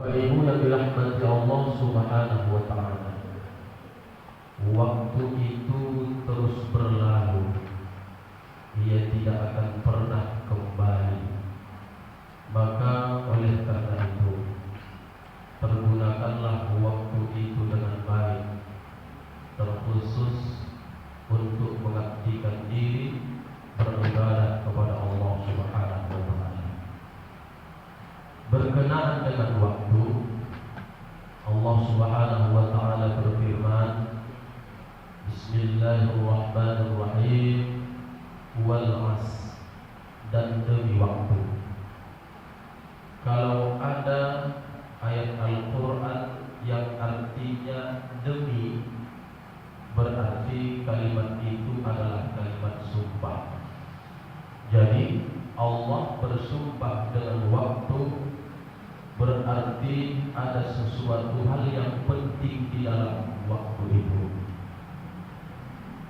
Ibu yang dirahmati Allah Subhanahu wa Ta'ala, waktu itu terus berlalu, ia tidak akan pernah kembali. Maka oleh karena itu, pergunakanlah waktu itu dengan baik, terkhusus untuk mengabdikan diri beribadah kepada Allah Subhanahu wa Ta'ala. Berkenaan dengan waktu, Allah Subhanahu wa Ta'ala berfirman, Bismillahirrahmanirrahim, wal 'asr, dan demi waktu. Kalau ada ayat Al-Quran yang artinya demi, berarti kalimat itu adalah kalimat sumpah. Jadi Allah bersumpah dengan waktu, berarti ada sesuatu hal yang penting di dalam waktu itu.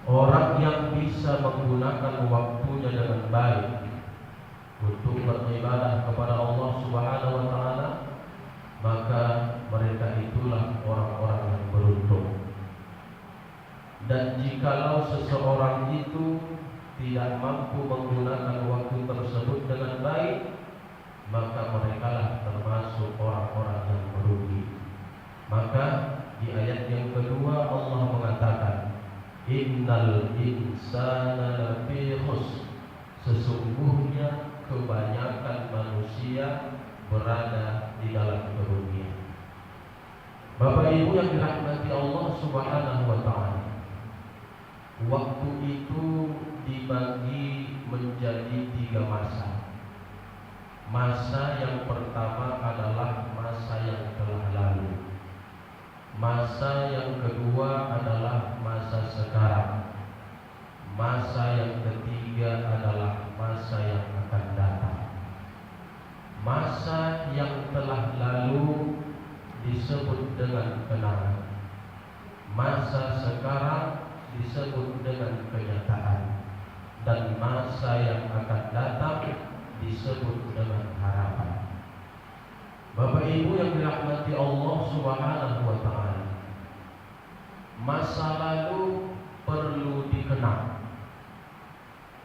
Orang yang bisa menggunakan waktunya dengan baik untuk beribadah kepada Allah Subhanahu wa Ta'ala, maka mereka itulah orang-orang yang beruntung. Dan jikalau seseorang itu tidak mampu menggunakan waktu tersebut dengan baik, maka merekalah termasuk orang-orang yang merugi. Maka di ayat yang kedua Allah mengatakan, Innal insana lafi khusr, sesungguhnya kebanyakan manusia berada di dalam kerugian. Bapak Ibu yang dirahmati Allah Subhanahu wa Ta'ala, waktu itu dibagi menjadi 3 masa. Masa yang pertama adalah masa yang telah lalu. Masa yang kedua adalah masa sekarang. Masa yang ketiga adalah masa yang akan datang. Masa yang telah lalu disebut dengan kenangan. Masa sekarang disebut dengan kenyataan. Dan masa yang akan datang disebut dengan harapan. Bapak Ibu yang dirahmati Allah Subhanahu wa Ta'ala, masa lalu perlu dikenang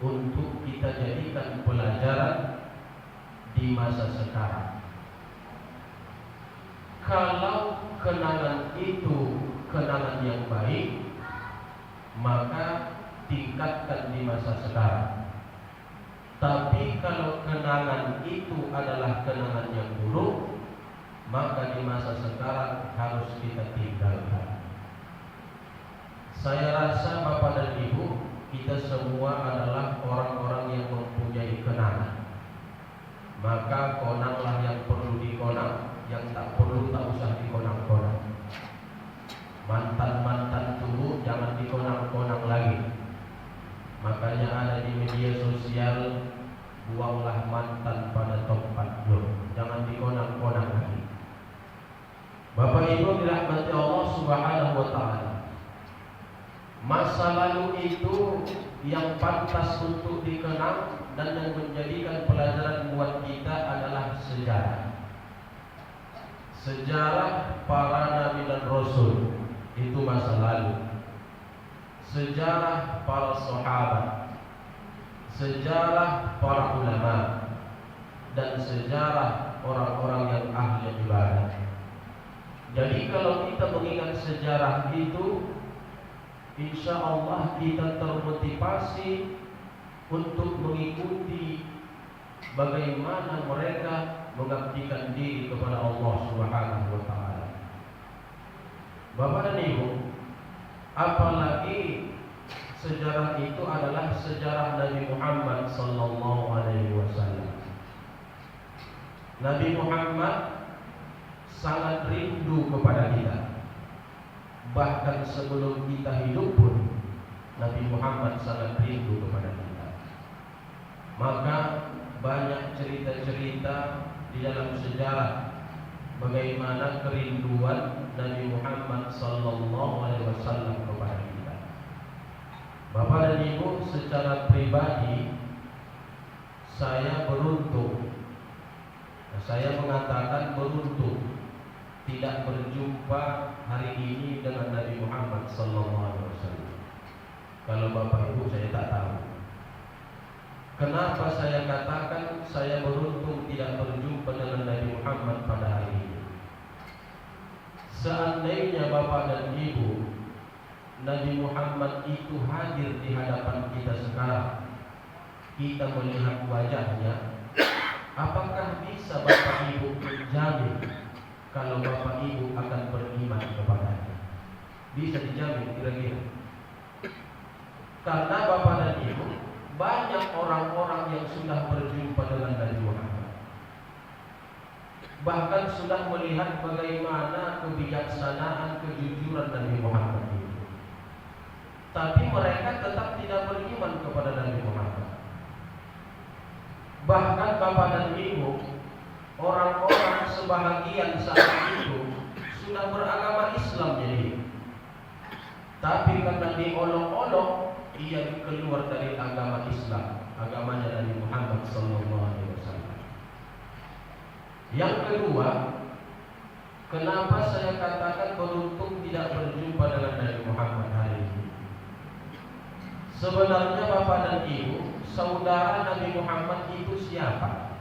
untuk kita jadikan pelajaran di masa sekarang. Kalau kenangan itu kenangan yang baik, maka tingkatkan di masa sekarang. Tapi kalau kenangan itu adalah kenangan yang buruk, maka di masa sekarang harus kita tinggalkan. Saya rasa Bapak dan Ibu, kita semua adalah orang-orang yang mempunyai kenangan. Maka konanglah yang perlu dikonang, yang tak perlu tak usah dikonang-konang. Mantan-mantan dulu jangan dikonang-konang lagi. Makanya ada di media sosial, buanglah mantan pada tempatnya, jangan dikonang-konang lagi. Bapak Ibu dirahmati Allah Subhanahu wa Ta'ala, masa lalu itu yang pantas untuk dikenang dan yang menjadikan pelajaran buat kita adalah sejarah. Sejarah para nabi dan rasul itu masa lalu. Sejarah para sahabat, sejarah para ulama, dan sejarah orang-orang yang ahli ibadah. Jadi kalau kita mengingat sejarah itu, insya Allah kita termotivasi untuk mengikuti bagaimana mereka mengabdikan diri kepada Allah Subhanahu wa Ta'ala. Bapak dan Ibu, apalagi sejarah itu adalah sejarah Nabi Muhammad sallallahu alaihi wasallam. Nabi Muhammad sangat rindu kepada kita. Bahkan sebelum kita hidup pun Nabi Muhammad sangat rindu kepada kita. Maka banyak cerita-cerita di dalam sejarah bagaimana kerinduan Nabi Muhammad sallallahu alaihi wasallam kepada kita. Bapak dan Ibu, secara pribadi saya beruntung. Saya mengatakan beruntung tidak berjumpa hari ini dengan Nabi Muhammad SAW? Kalau Bapak Ibu saya tak tahu. Kenapa saya katakan saya beruntung tidak berjumpa dengan Nabi Muhammad pada hari ini? Seandainya Bapak dan Ibu, Nabi Muhammad itu hadir di hadapan kita sekarang, kita melihat wajahnya, apakah bisa Bapak Ibu menjamin kalau Bapak Ibu akan beriman kepadanya? Bisa dijamin kira-kira? Karena Bapak dan Ibu, banyak orang-orang yang sudah berjumpa dengan Nabi Muhammad, bahkan sudah melihat bagaimana kebijaksanaan, kejujuran Nabi Muhammad itu. Tapi mereka tetap tidak beriman kepada Nabi Muhammad. Bahkan Bapak dan Ibu, orang-orang sebahagian saat itu sudah beragama Islam jadi. Tapi karena diolok-olok, ia keluar dari agama Islam, agamanya Nabi Muhammad SAW. Yang kedua, kenapa saya katakan beruntung tidak berjumpa dengan Nabi Muhammad hari ini? Sebenarnya Bapak dan Ibu, saudara Nabi Muhammad itu siapa?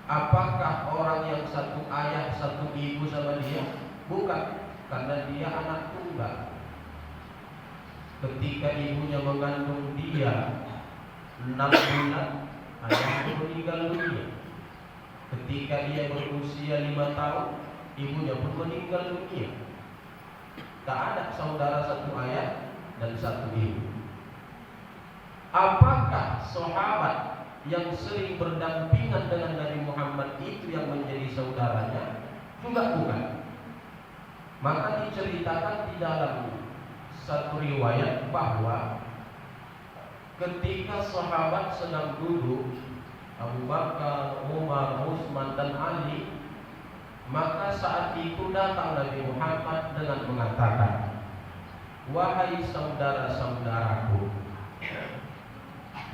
Apakah orang yang satu ayah satu ibu sama dia? Bukan, karena dia anak tunggal. Ketika ibunya mengandung dia 6 bulan, ayahnya meninggal dunia. Ketika ia berusia 5 tahun, ibunya pun meninggal dunia. Tak ada saudara satu ayah dan satu ibu. Apakah sahabat yang sering berdampingan dengan Nabi Muhammad itu yang menjadi saudaranya? Juga bukan. Maka diceritakan di dalam satu riwayat bahwa ketika sahabat sedang duduk, Abu Bakar, Umar, Utsman dan Ali, maka saat itu datang Nabi Muhammad dengan mengatakan, "Wahai saudara-saudaraku."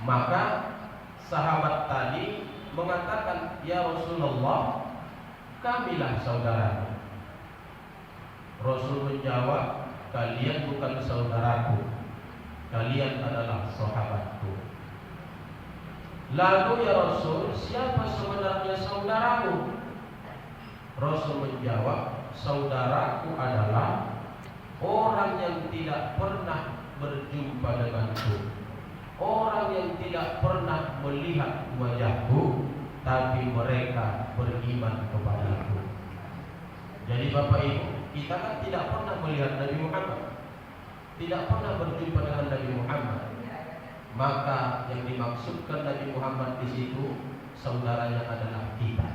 Maka sahabat tadi mengatakan, "Ya Rasulullah, kamilah saudara." Rasul menjawab, "Kalian bukan saudaraku, kalian adalah sahabatku." Lalu ya Rasul, siapa sebenarnya saudaramu? Rasul menjawab, "Saudaraku adalah orang yang tidak pernah berjumpa denganku, orang yang tidak pernah melihat wajahku, tapi mereka beriman kepadaku." Jadi Bapak Ibu, kita kan tidak pernah melihat Nabi Muhammad, tidak pernah berjumpa dengan Nabi Muhammad. Maka yang dimaksudkan Nabi Muhammad di situ, saudaranya adalah kita.